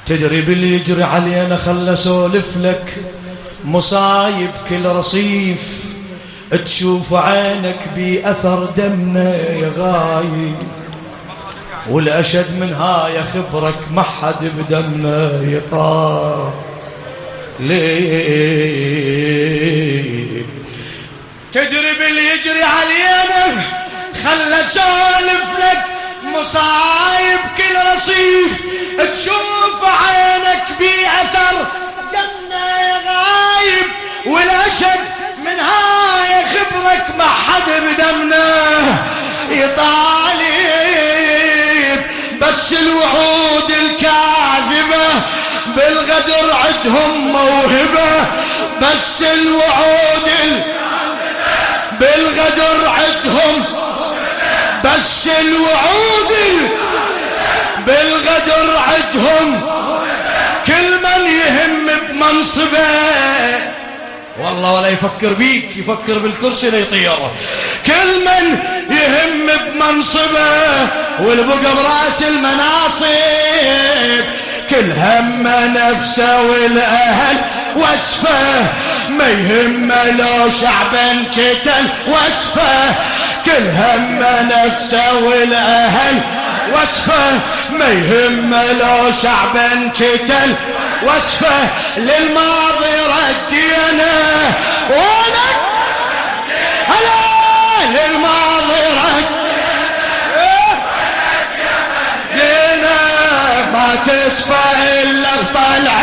تدري باللي يجري علينا خل اسولف لك مصايب كل رصيف تشوف عينك بأثر دمنا يا غايب والأشد من هاي خبرك ما حد بدمنا يطار ليه. تدري باللي يجري علينا خل اسولف لك مصايب كل رصيف تشوف عينك بأثر دمنا يا غايب والأشد من هاي خبرك ما حد بدمنا يطالب بس الوعود الكاذبة بالغدر عندهم موهبة بس الوعود بالغدر عندهم بس الوعود بالغدر عندهم كل من يهم بمنصبه والله ولا يفكر بيك يفكر بالكرسي ليطير كل من يهم بمنصبه والبقى براس المناصب كل هم نفسه والاهل وصفه ما يهم لو شعب انقتل وصفه كل هم نفسه والاهل وصفه ما يهم لو شعب انقتل وصفه للماضي ردينا ولك هلا للماضي ردينا ما تصفى الا طلع